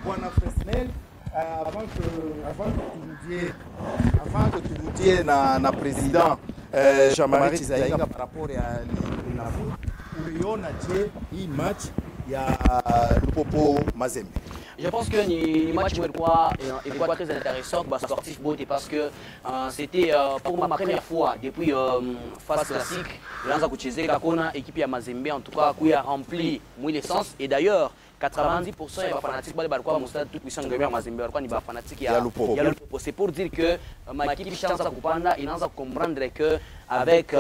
Bwana Fresnel, avant que tu vous dises na président Jean-Marie Chizainga par rapport à l'Inafu, uliona je hii match ya Lupopo Mazembe? Je pense que le match est très intéressant pour sportif beauté parce que c'était pour ma première fois depuis phase classique. Lanza Kucheze Kakona, équipe à Mazembe en tout cas qui a rempli l'essence et d'ailleurs 90% des fanatiques de stade tout puissant de Mazembe ni fanatiques ya Lupopo. C'est pour dire que ma équipe chance à Kupanda et Lanza comprendre que avec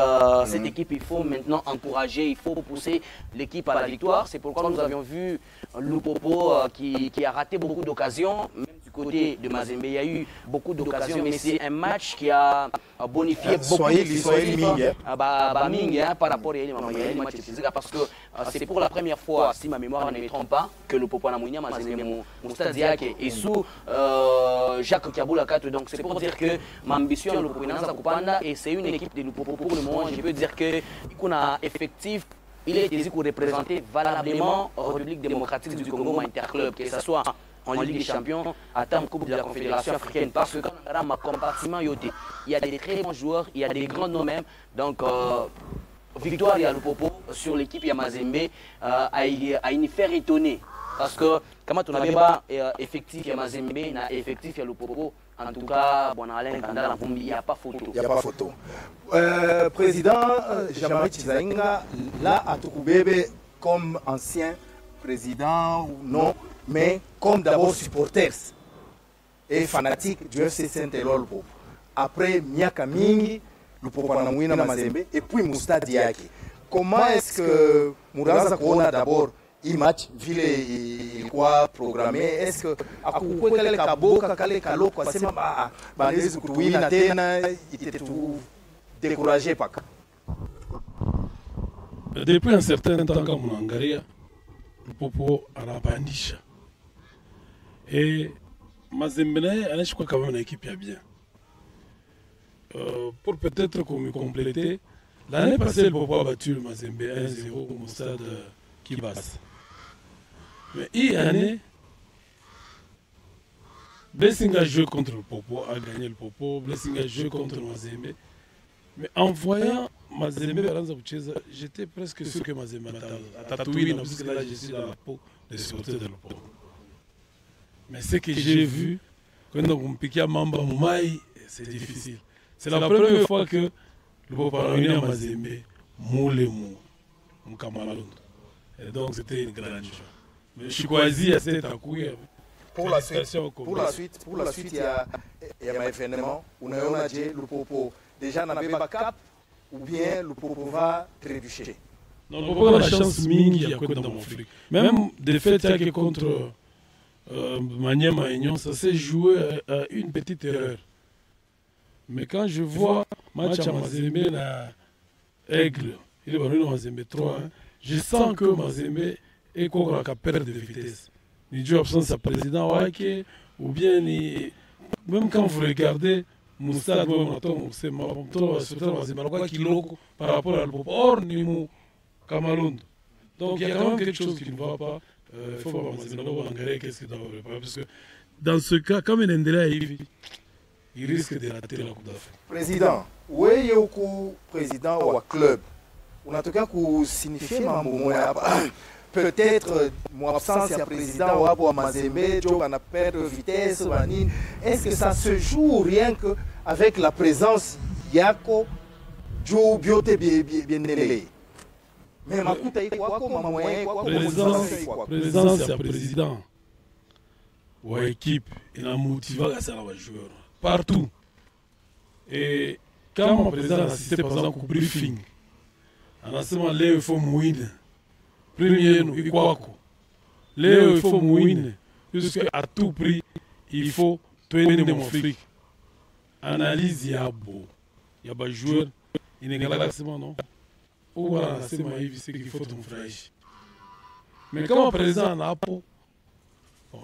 cette équipe il faut maintenant encourager, il faut pousser l'équipe à la victoire. C'est pourquoi nous avions vu Lupopo qui a raté beaucoup d'occasions, même du côté de Mazembe. Il y a eu beaucoup d'occasions, mais c'est un match qui a bonifié beaucoup par rapport à match parce que c'est pour la première fois, si ma mémoire ne me trompe pas, que Lupopo a Mounia Mazembe stade et sous Jacques Kaboula 4. Donc c'est pour dire que ma ambition est Lupopo et c'est une équipe de Lupopo pour le moment. Je peux dire qu'on a effectif. Il est ici pour représenter valablement la République démocratique du Congo, Interclub, que ce soit en Ligue des Champions, à la Coupe de la Confédération africaine. Parce que quand on regarde ma compartiment, il y a des très bons joueurs, il y a des grands noms même. Donc, victoire à Lupopo sur l'équipe Yamazembe a une faire étonner. Parce que, comme on avait pas effectif Yamazembe, effectif Lupopo. En tout cas, bon, Alain Kandala, il n'y a pas photo. Il n'y a pas photo. Président Jean-Marie Chizainga, là, à Toukoubebe, comme ancien président ou non, mais comme d'abord supporters et fanatique du FC Saint-Eloi. Après Miaka Mingi, Lupopo Namouina Mazembe, et puis Moustad Diaki. Comment est-ce que Mouraza Kona d'abord match vile ilikuwa programme? Est-ce que akukwe kale kaboka kale kaloko asema banaweza kutuwina tena itetu décourager paka? Depuis un certain temps kama mnaangalia Lupopo anapandisha et Mazembe naye anaishi kwa kama na équipe ya bien. Pour peut-être comme compléter, l'année passée Lupopo a battu le Mazembe 1-0 au stade Kibas. Mais cette année, Blessing a joué contre le Popo, a gagné le Popo. Blessing a joué contre Mazembe. Mais en voyant Mazembe, j'étais presque sûr que Mazembe a tatoué, parce que là, je suis dans la peau des supporters de Popo. Mais ce que j'ai vu, quand on piquait à Mamba Moumaï, c'est difficile. C'est la première fois que le Popo a réuni à Mazembe, Moulemou, Moukamalund. Et donc, c'était une grande chose. Mais je suis quasi à cette accouille. Pour la suite, il y a un événement où on a dit le Popo déjà n'avait pas cap ou bien le Popo va trébucher. Non, le Popo a la chance mingi il y a quoi dans mon fric. Même des faits contre Maniema Aignan, ça s'est joué à une petite erreur. Mais quand je vois match à Mazembe, Aigle, il est venu à Mazembe 3, je sens que Mazembe et qu'on a perdre de vitesse. Ni Dieu absence à président Wake, ou bien même quand vous regardez Moussa c'est par rapport à l'Europe, or ni mou Cameroun. Donc il y a quand même quelque chose qui ne va pas. Il faut voir qu'est-ce qu'il doit préparer. Parce que dans ce cas, comme il est il risque de rater la Coupe d'Afrique. Président, où est le président ou club? On a en tout cas signifié peut-être mon absence de président ou à Mazembe, on a perdu de vitesse. Est-ce que ça se joue rien qu'avec la présence Yako, Joe Biote bien élevée? Mais ma coûte est quoi comme moyen? Président, c'est un président ou équipe, il a motivé à ça les joueurs partout. Et quand mon président a assisté par exemple au briefing, en ce moment, il faut mouiner. Premier, il faut il faut mouiner. Jusqu'à tout prix, il faut tenir mon fric. Analyse, il y a beau. Il y a des joueurs, il y a des galaxies, non? Ou voilà, c'est ce qu'il faut ton frère. Mais quand le président a pas,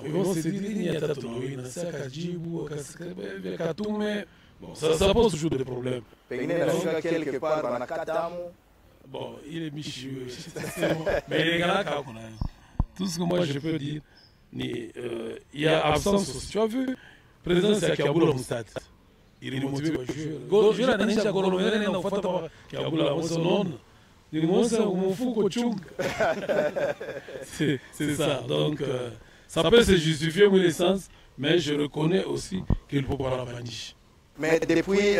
ils vont se dire, il y a des ça pose toujours des problèmes. Quelque part, dans la bon, il est michu. Mais les gars, tout ce que moi je peux dire, il il y a absence aussi. Tu as vu, le président c'est Kiaboula Moussad. Il est motivé par le joueur. Je l'ai dit à Goromere, il n'a pas Kiaboula Moussad. C'est ça. Donc, ça peut se justifier au sens, mais je reconnais aussi qu'il faut pas la maniche. Mais depuis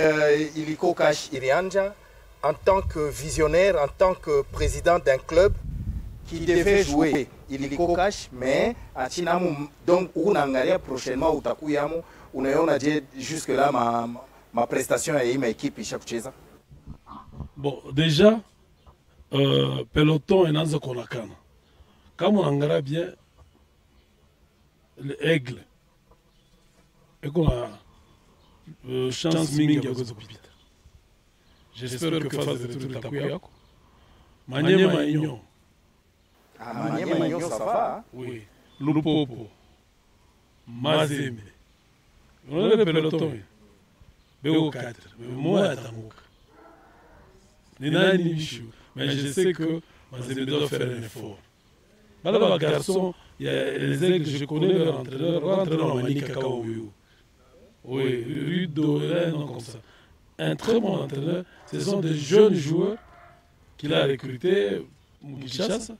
Iliko Cash Irianja, en tant que visionnaire, en tant que président d'un club qui devait jouer Iliko Cash, mais à Chinamu, donc on a prochainement au Takuyamu, on a dit jusque-là ma prestation et ma équipe chaque chose. Bon, déjà, peloton et Nanza Konakana. Comme on regarde bien, l'aigle, et qu'on a chance mingi à cause de j'espère que face de tout le Takuyako. Maniema Magnon. Ah, Maniema Magnon, ça va. Oui. Lupopo. Mazembe. On a le peloton. Béo 4. Moi, à Tamouk. Nina Nibichou. Mais je sais que Mazembe doit faire un effort. Malheureusement, garçon, il y a les aigles, je connais leur entraîneur Mani Kakao. Oui, Rudo, non comme ça. Un très bon entraîneur. Ce sont des jeunes joueurs qu'il a recrutés, Moukichassa,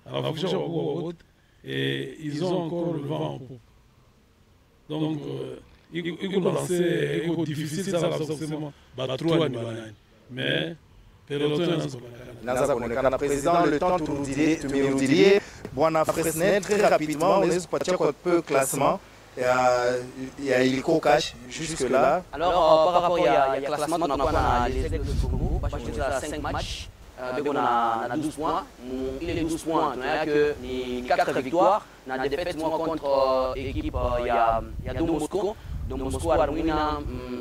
à la fonction et ils ont encore le vent en poupe. Donc, il faut lancer, il difficile, ça va forcément battre mais président, le temps, tu me diriez, Bwana Fresnel, très rapidement, on est pas un peu classement. Il y a Iliko Cash jusque-là. Alors, par rapport à classement, on a les Aigles de Congo, on a 5 matchs, on a 12 points. Il est 12 points, on a que 4 victoires. On a des défaites contre l'équipe, il y a Don Bosco. Don Bosco a dominé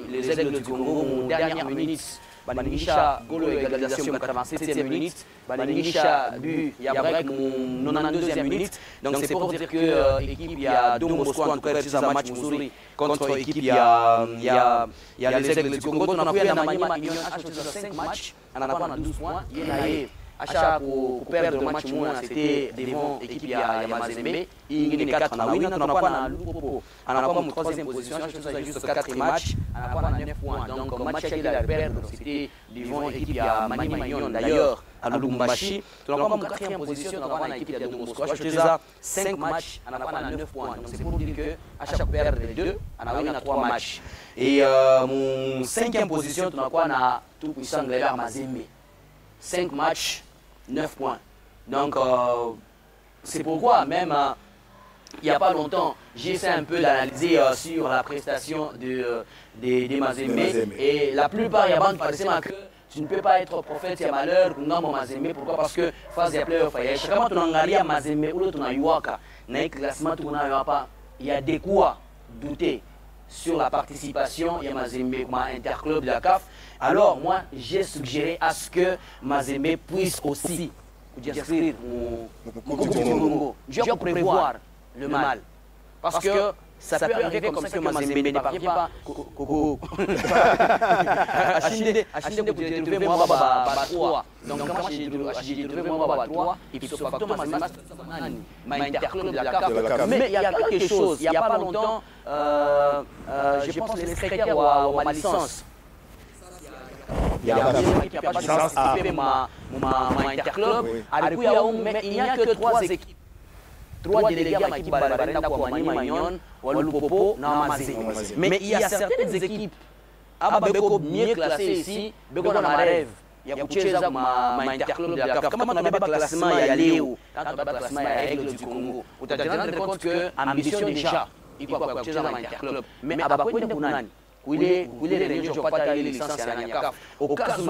les Aigles de Congo en dernière minute. Baningisha Golo égalisation 87e minute, Baningisha but, il y a break 92e minute. Donc c'est pour dire que l'équipe, il y a Don Bosco en tout cas c'est un match Missouri contre l'équipe, il y a les Aigles du Congo. On a pris un Maniema Union H 5 matchs, on a 12 points. Il y a Acha pour perdre le match moins, c'était devant l'équipe, il y a Mazembe. Il y a 4 on a win, on n'a pas na Lupopo. On n'a pas en troisième position, c'est juste 4 matchs, on n'a pas 9 points. Donc le match qu'il a perdu, c'était devant l'équipe, il y a Maniema Union d'ailleurs à Lubumbashi. On n'a pas en quatrième position, on n'a pas l'équipe, il y a Don Bosco. Je te dis 5 matchs, on n'a pas 9 points. Donc c'est pour dire qu'à chaque perdre les deux, on a win 3 matchs. Et mon cinquième position, on a quoi, on a tout puissant Grégoire Mazembe. 5 matchs. 9 points. Donc, c'est pourquoi même, il n'y a pas longtemps, j'ai essayé un peu d'analyser sur la prestation de Mazembe. Et la plupart, il y a des gens qui que tu ne peux pas être prophète, il y a malheur, non, Mazembe. Pourquoi? Parce que phase des playoffs, chaque fois que tu as Mazembe ou tu as Yuaka, il y a des quoi douter sur la participation, il y a Mazembe comme interclub de la CAF. Alors moi, j'ai suggéré à ce que Mazembe puisse aussi inscrire mon Congo. Je vais prévoir le mal. Parce que ça peut arriver comme ça que Mazembe ne parvient pas. Achinde pour trouver moi baba 3. Donc quand j'ai trouvé moi baba 3, et puis ce facteur Mazembe ma interclub de la CAF. Mais il y a quelque chose, il n'y a pas longtemps, je pense que les secrétaires ou ma licence. Il y a un qui a pas de chance à ma interclub. Mais il n'y a que 3 équipes. 3 délégués à l'équipe Balbarenda pour Maniema Union, Walupopo, Namazembe. Mais il y a certaines équipes, Ababeko mieux classées ici, Beko na rêve. Il y a Kucheza ma interclub de la CAF. Comment on a pas classement, il y a Léo. Quand on a pas classement, il y a Aigle du Congo. On t'a rendu compte que ambition déjà, il faut avoir Kucheza ma interclub. Mais Ababeko est Bunani. Où il est réunion, je ne pas les licences à la CAF. Au cas où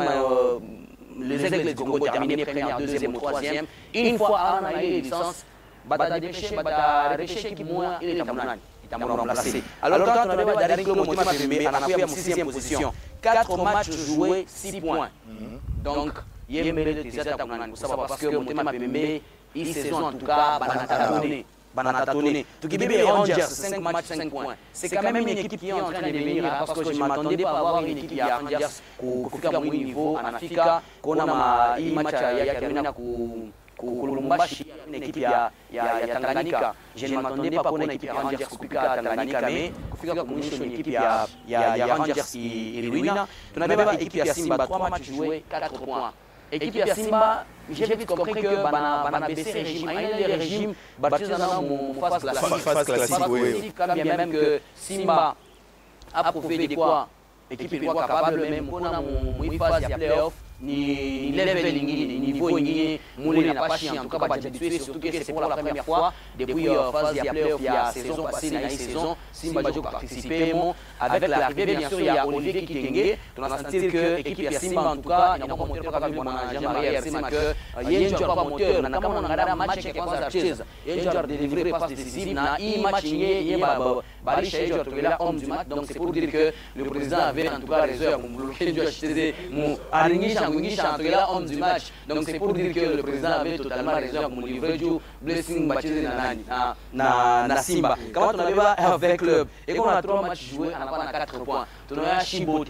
les Aigles du Congo terminaient première, deuxième ou troisième, une fois on a eu les licences, Bata Dépêché qui moi, il est remplacé. Alors quand on avait Daring Club Motima Pembe, on a fait en 6e position. 4 matchs joués, 6 points. Donc, il y a mérite des attaques parce que Motima Pembe, il saison en tout cas, Banatatonné. Tukibebe Rangers, 5 matchs, 5 points. C'est quand même une équipe qui est en train de venir parce que je ne m'attendais pas à avoir une équipe qui a Rangers qui a un niveau en Afrique, qu'on a un match à Yakamina Lubumbashi, une équipe ya Tanganyika. Je ne m'attendais pas pour une équipe ya Rangers kupika Tanganyika, mais kufika kumwisho une équipe ya Rangers iliwina. Tunabeba équipe ya Simba 3 matchs joués 4 points. Équipe ya Simba, j'ai vite compris que bana baissé régime, un des régimes battus dans mon phase classique, quand bien même que Simba a prouvé de quoi équipe est capable, même pour mon phase de playoff, ni level ni niveau ni moulé n'a pas chié, en tout cas pas habitué, surtout que c'est pour la première fois depuis phase de playoff il y a saison passée, il y a une saison Simba a participé avec l'arrivée bien sûr il y a Olivier Kitenge, on a senti que l'équipe ya Simba en tout cas il n'y a pas moteur pas vu mon Jean-Marie Arsema que il y a un joueur pas moteur, na kama on regarde match qui kwanza acheza, il y a un joueur délivré passe décisive na hii match il bali chez joueur trouvé là homme du match, donc c'est pour dire que le président avait en tout cas raison pour bloquer du acheter mon alingisha là homme du match, donc c'est pour dire que le président avait totalement raison pour livrer du blessing baptisé na Simba. Comment on avait avec club et qu'on a 3 matchs joués, on a 4 points. On a Chibote,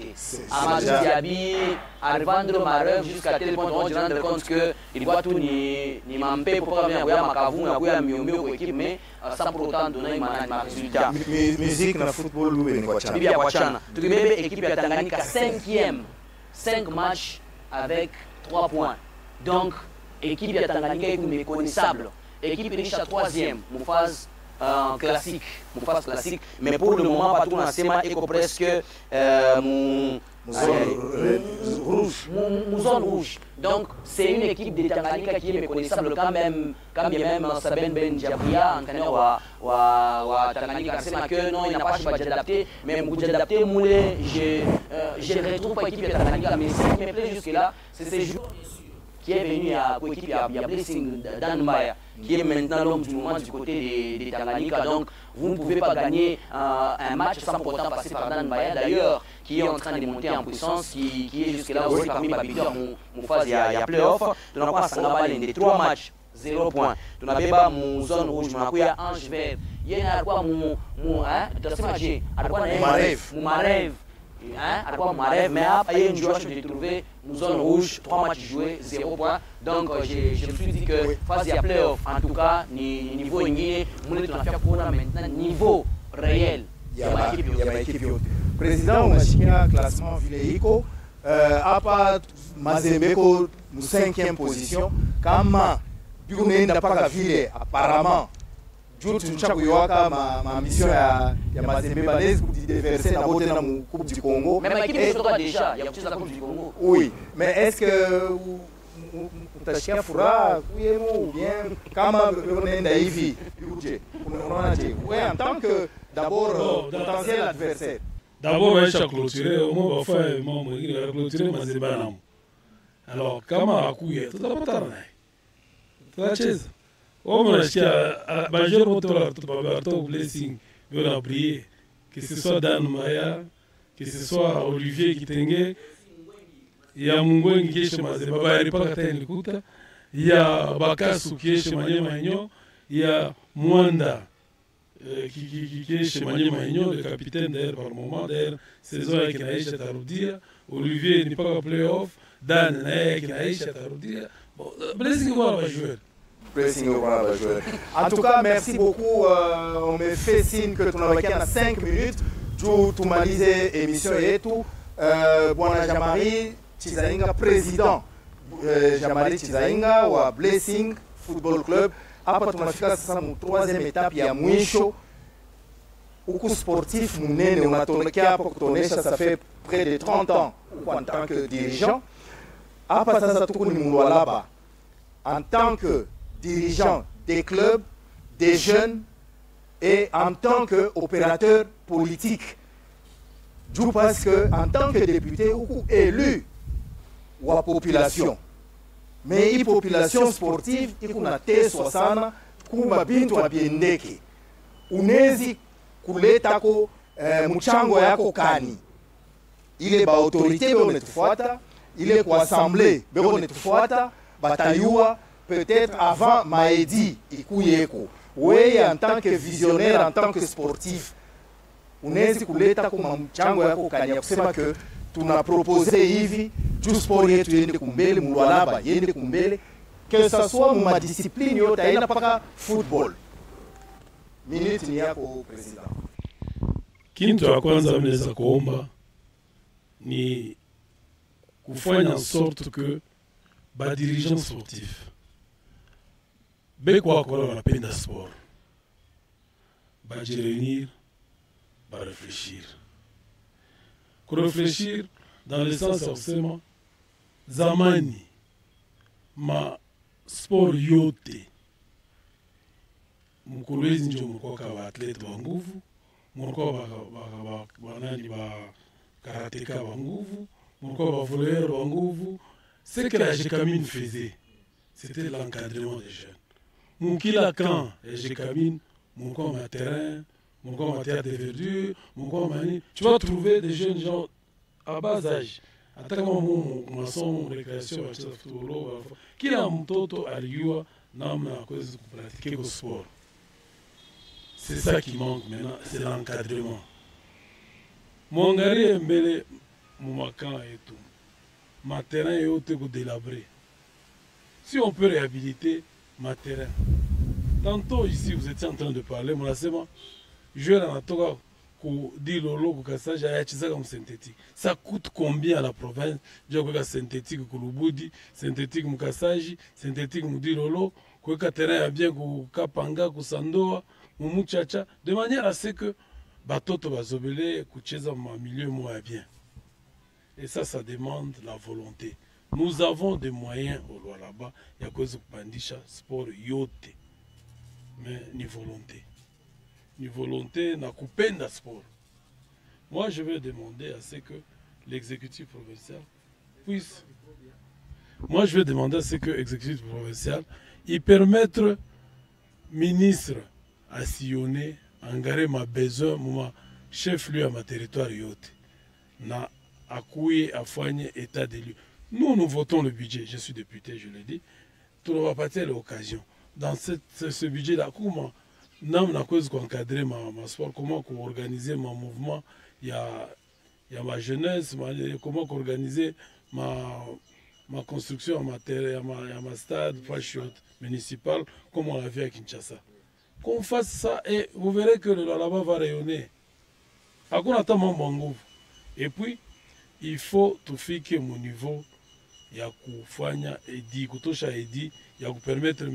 Amadou Diaby, Alvandro Marev jusqu'à tel point on se rend compte que il doit tout ni mamper pour pas venir à Makavou, à Miomio pour équipe, mais sans pour autant donner un résultat. Musique dans le football ou bien quoi? Bibi Akwachana. Tu bébé équipe à Tanganyika 5e, 5 matchs avec 3 points. Donc, équipe de Tanganyika est méconnaissable. Équipe riche à 3e, mon phase classique. Mais pour le moment, pas tout dans ces matchs, presque zone rouge. Donc, c'est une équipe de Tanganyika qui est méconnaissable quand même Saben Ben Djabria, entraîneur wa Tanganyika, c'est que non, il n'a pas cherché d'adapter, mais pour adapter, Moulé, je ne retrouve pas l'équipe de Tanganyika, mais ce qui me plaît jusque-là, c'est ces joueurs qui est venu à l'équipe, il y a Blessing Dan Mbaya, qui est maintenant l'homme du moment du côté des Tanganyika. Donc, vous ne pouvez pas gagner un match sans pour autant passer par Dan Mbaya, d'ailleurs, qui est en train de monter en puissance, qui est jusque-là aussi parmi ma leader, mon phase, il y a playoff. Donc, on a Sangaba, des 3 matchs, 0 points. On a Beba, mon zone rouge, on a Ange Vert. Il y a quoi, mon Marev. Mais après, il y a une joueur que j'ai trouvé, une zone rouge, 3 matchs joués, 0 points. Donc, je me suis dit que phase de playoff, en tout cas, niveau ingé, on a fait pour maintenant niveau réel. Il y a ma équipe. Président, on a signé un classement Vileiko. À part Mazembeko, nous 5e position. Comment Biouné n'a pas vu apparemment. Jutu Nchakuyoaka, ma mission à Mazembe Balès pour déverser la beauté dans la Coupe du Congo. Mais ma équipe est déjà, il y a plus de la Coupe du Congo. Oui, mais est-ce que Tachia Foura, ou bien comment on est naïf, oui, en tant que d'abord potentiel adversaire. D'abord, je vais clôturer, au moins, je vais clôturer Mazembe. Alors, comment à couiller, tout à pas la chaise. On a acheté à Bajor Motor, Blessing, on a prié, que ce soit Dan Maya, que ce soit Olivier Kitenge, il y a Mungwen qui est chez Mazembe, il y a Bakasu qui est chez Magno, il y a Mwanda qui est chez Magno, le capitaine d'ailleurs par le moment, d'ailleurs, saison avec Naïch Taroudia, Olivier n'est pas en playoff, Dan avec Naïch Taroudia, Blessing va jouer. En tout cas, merci beaucoup. On me fait signe que tu as 5 minutes. Tu m'as dit l'émission et tout. Bwana Jean-Marie Chizainga, président. Jean-Marie Chizainga ou Blessing Football Club. Après, tu m'as fait ça, mon 3e étape, il y a Mouicho. Au sportif, on a tourné ça fait près de 30 ans en tant que dirigeant. Après, ça, là-bas. En tant que dirigeant des clubs, des jeunes et en tant qu'opérateur politique. Je pense qu'en tant que député ou élu ou à population, mais une population sportive, il y a T60, kuma bintu abiendeke. Unezi kuleta ko mchango yako kani. Ile ba autorité beko netufuata, ile kwa assemblée beko netufuata, batayua peut-être avant Maedi Ikuyeko. Oui, en tant que visionnaire, en tant que sportif, unezi kuleta kuma mchango yako kani. Kusema que tuna proposé hivi, juu sport yetu yende kumbele, Mulwalaba yende kumbele, que ce soit ma discipline yote haina paka football. Minute ni yako president. Kitu ya kwanza mnaweza kuomba ni kufanya en sorte que ba dirigeant sportif beko akola wanapenda sport bajireunir bareflechir kureflechir dans le sens ya kusema zamani ma sport yote mkolwezi njo mulikuwa ka baatlete ba nguvu, mulikuwa banani ba karateka ba nguvu, mulikuwa ba voleur ba nguvu. Ce que la Gécamine faisait, c'était l'encadrement des jeunes. Mon kila camp, la Gécamine, mon camp en terrain, mon camp en terre de verdure, mon camp en... Tu vas trouver des jeunes gens à bas âge. Attaquant mon maçon, récréation, kila mtoto alijua namna ya kuweza kupratiquer le sport. C'est ça qui manque maintenant, c'est l'encadrement. Mwangalie mbele mumakan yetu. Ma terrain est haute que délabré. Si on peut réhabiliter ma terrain. Tantôt ici, vous étiez en train de parler, mon asema, je vais en toka ku di lolo ku kasaja ya chiza comme synthétique. Ça coûte combien à la province? Je vais synthétique ku lubudi, synthétique mu kasaji, synthétique mu di lolo, ku ka terrain ya bien ku kapanga ku sandoa, mu muchacha, de manière à ce que batoto bazobele kucheza ma milieu moi bien. Et ça demande la volonté. Nous avons des moyens au Roi là-bas. Il y a cause de pandisha, sport, yote. Mais ni volonté. Ni volonté, n'a coupé de sport. Moi, je vais demander à ce que l'exécutif provincial puisse... Moi, je vais demander à ce que l'exécutif provincial y permette ministre à sillonner, engager ma besoin, mon chef-lieu à ma territoire yote. Na accouiller à foigner état des lieux. Nous votons le budget. Je suis député, je l'ai dit. Tout ne va pas être l'occasion. Dans ce budget-là, comment nous avons encadré ma sport, comment organiser mon mouvement, il y a ma jeunesse, comment organiser ma construction à ma stade, municipal, comme on l'a vu à Kinshasa. Qu'on fasse ça et vous verrez que là-bas va rayonner. Et puis, il faut tout faire que mon niveau, il y a kufanya edi, kutosha edi, il y a permettre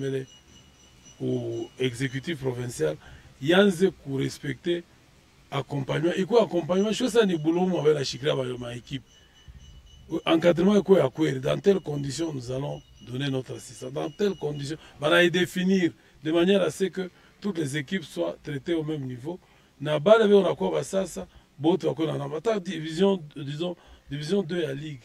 au exécutif provincial, il y a respecter accompagnement. Et quoi accompagnement, je sais ni boulot avec la chikra ma équipe. Encadrement quoi à quoi, dans telles conditions nous allons donner notre assistance. Dans telles conditions, on va définir de manière à ce que toutes les équipes soient traitées au même niveau. Na bale on a quoi ça boto ko na mata division disons division 2 à ligue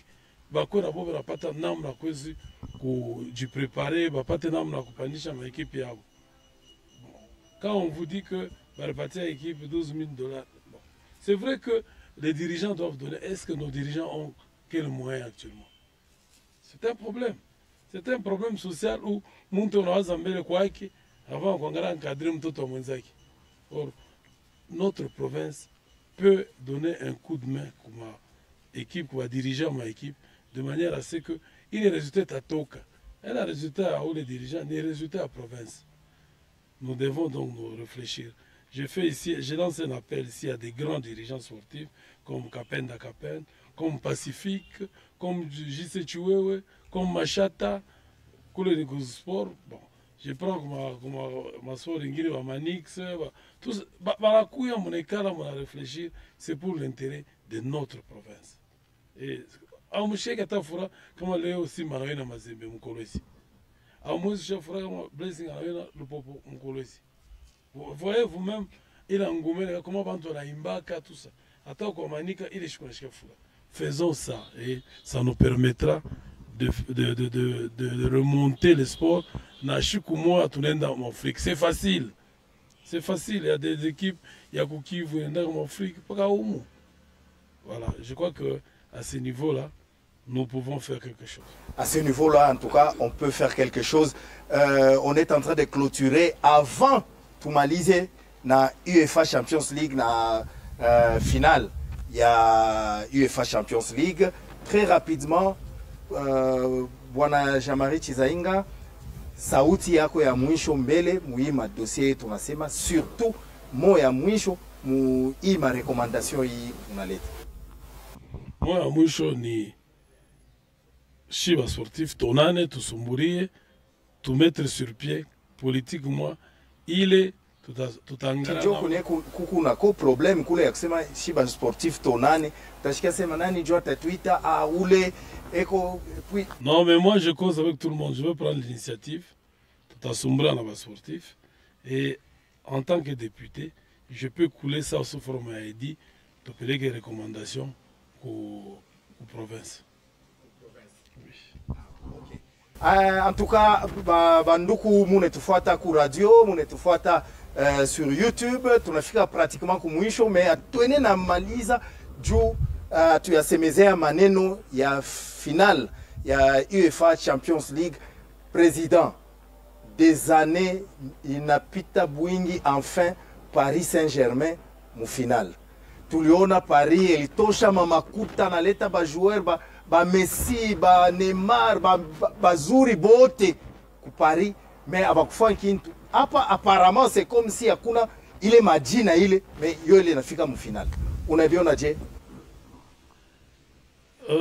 ba ko na bobe na pata namna kwezi ku du préparer ba pata namna kupanisha ma équipe yabo. Quand on vous dit que ba repartir équipe $12,000, bon. C'est vrai que les dirigeants doivent donner. Est-ce que nos dirigeants ont quel moyen actuellement? C'est un problème. C'est un problème social où mtu unawaza mbele kwake avant kuangalia encadrer mtoto mwenzake. Or notre province peut donner un coup de main comme ma équipe, comme dirigeant ma équipe, de manière à ce que il y ait des résultats à Toka. Et les résultats où les dirigeants, les résultats à la province. Nous devons donc nous réfléchir. J'ai lancé un appel ici à des grands dirigeants sportifs comme Kapen Dakapen, comme Pacifique, comme JC Chiwewe, comme Machata, Koule Sport. Bon, je prends ma soeur Ingrid Manix, tout ça. La couille, mon écart, on a réfléchir, c'est pour l'intérêt de notre province. Et à mon chef, comment aller aussi Maravena Mazembe, mon collègue. À mon chef, Blessing le popo, mon collègue. Vous voyez vous-même, il a engoué, comment on a imbaka, tout ça. Attends, comme Manika, il est chef. Faisons ça et ça nous permettra de remonter le sport. C'est facile. C'est facile. Il y a des équipes, il y a qui vont en Afrique. Voilà, je crois qu'à ce niveau-là, nous pouvons faire quelque chose. À ce niveau-là, en tout cas, on peut faire quelque chose. On est en train de clôturer avant tumalize na UEFA Champions League na finale. Il y a UEFA Champions League. Très rapidement, Bwana Jean-Marie Chizainga, sauti yako ya mwisho mbele muhima dossier tunasema, surtout mo ya mwisho muhima recommandation hii unaleta. Mo ya mwisho ni shiba sportif tonane tusumburie tu mettre sur pied politique moi ile tutangana kijoko ne kuna ko problem kule ya kusema shiba sportif tonane utashika sema nani jo atatuita ule eko puis non mais moi je cause avec tout le monde, je veux prendre l'initiative tutasumburia na ba sportif et en tant que député je peux couler ça sous forme ya dit tupeleke recommandation ku province. En tout cas, banduku munetufuata ku radio, munetufuata sur YouTube, tunafika pratiquement kumwisho, mais tuene na maliza juu tuyasemezea maneno ya final ya UEFA Champions League. Président, des années inapita bwingi, enfin Paris Saint-Germain mu final. Tuliona Paris ilitosha mamakuta na leta ba joueur ba Messi, ba Neymar, ba zuri bote ku Paris, mais abakufanya kintu. Hapa apparemment c'est comme si hakuna ile majina ile, mais yo ile nafika mu final. Unaviona je?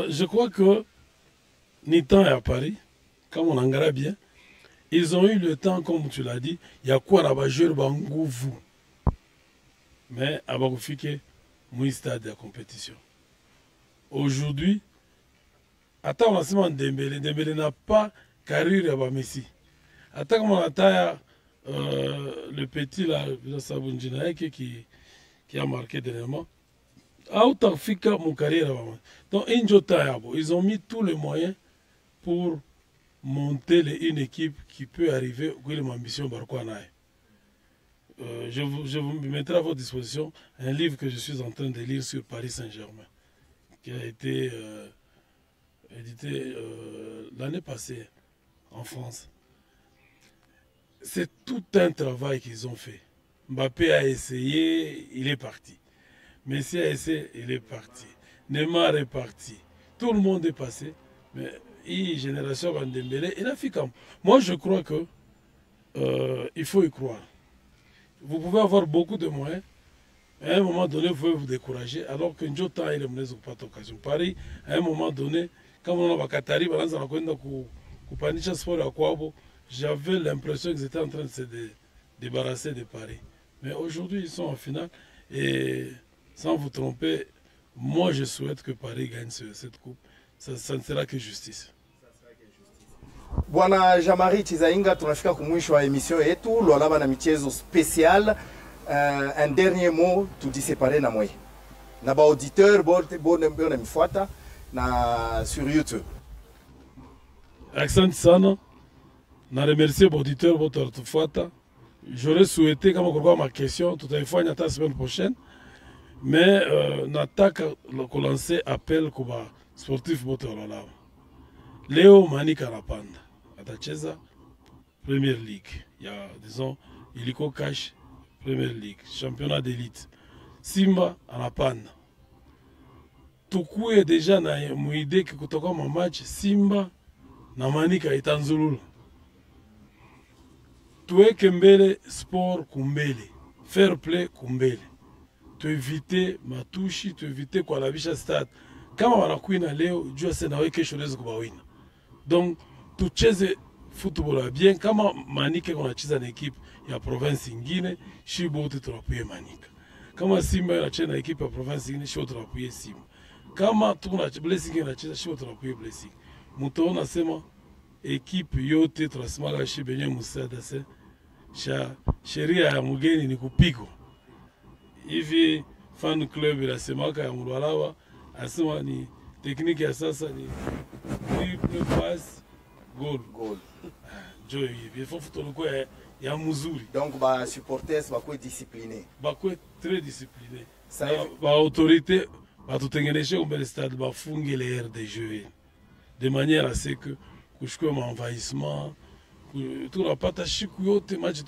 Je crois que ni temps à Paris, comme on en bien, ils ont eu le temps, comme tu l'as dit, il y a quoi là-bas, jouer bangouvou. Mais à Bakufike, mon stade de compétition. Aujourd'hui, attends, on a Dembélé n'a pas carrière à Messi. Attends, on a le petit là, qui a marqué dernièrement. Autafika mon carrière avant. Donc ils ont mis tous les moyens pour monter une équipe qui peut arriver où il ambition je vous mettrai à votre disposition un livre que je suis en train de lire sur Paris Saint-Germain, qui a été édité l'année passée en France. C'est tout un travail qu'ils ont fait. Mbappé a essayé, il est parti. Messi a essayé, il est parti. Neymar est parti. Tout le monde est passé. Mais la génération Van Dembélé, il a fait comme. Moi, je crois que il faut y croire. Vous pouvez avoir beaucoup de moyens. À un moment donné, vous pouvez vous décourager. Alors que Njota, il n'a pas d'occasion. Paris, à un moment donné, quand on a Qatari, j'avais l'impression qu'ils étaient en train de se débarrasser de Paris. Mais aujourd'hui, ils sont en finale. Et sans vous tromper, moi, je souhaite que Paris gagne cette coupe. Ça ne sera que justice. Bwana Jean-Marie Chizainga, tunafika kumwisho wa emission yetu Lualaba na michezo spécial. Un dernier mot, tujiséparer na mwe. Na ba auditeur bona mifuata na sur YouTube. Asante sana. Na remercier les auditeurs votre tufuata. J'aurais souhaité comme on ma question tout à fait la semaine prochaine. Mais nataka lancer appel kwa sportif bote Lualaba. Leo Manika anapanda atacheza Premier League ya disons iliko cash Premier League championnat d'élite. Simba anapanda tukue deja na muide kutoka ma match Simba na Manika itanzulula tuweke mbele sport kumbele, fair play kumbele, tu éviter matushi, tu éviter kwa labisha stade kama wanakuina leo jua sena wewe kesho unaweza kubawina. Donc tucheze football bien kama Manika kunacheza na equipe ya province ingine, shibo wote tunapuye Manika. Kama Simba inacheza na equipe ya province ingine, shibo tunapuye Simba. Kama tuna Blessing inacheza, shibo tunapuye Blessing. Mutaona sema equipe yote tunasemaga shibenye musada se sheria ya mgeni ni kupigwa. Hivi fan club inasemaka ya Lualaba asema ni tekniki ya sasa ni triple pass goal. Joy hivi fofu tulikuwa ya mzuri. Donc ba supporters bakwe disciplinés. Bakwe très disciplinés. Ba autorité batutengeneshe umbele stade bafunge les aires de jeu de manière à ce que kushikwe envahissement tunapata shiku yote match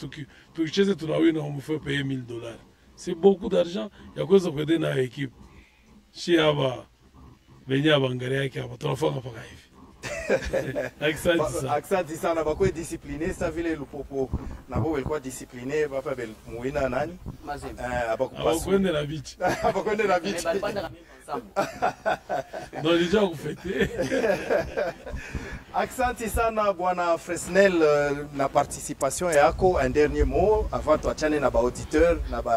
tukicheze tunawina on me fait payer $1000. C'est beaucoup d'argent ya kuweza kuenda na equipe. Si hapa venye bangaria yake hapa tunafanya mpaka hivi. Asante sana bakwe discipliné sa vile lupopo nabo walikuwa discipliné bapa bel muina nani abakwende na bichi abakwende na bichi non déjà kufete. Asante sana bwana Fresnel na participation yako. Un dernier mot avant tuachane na ba auditeur na ba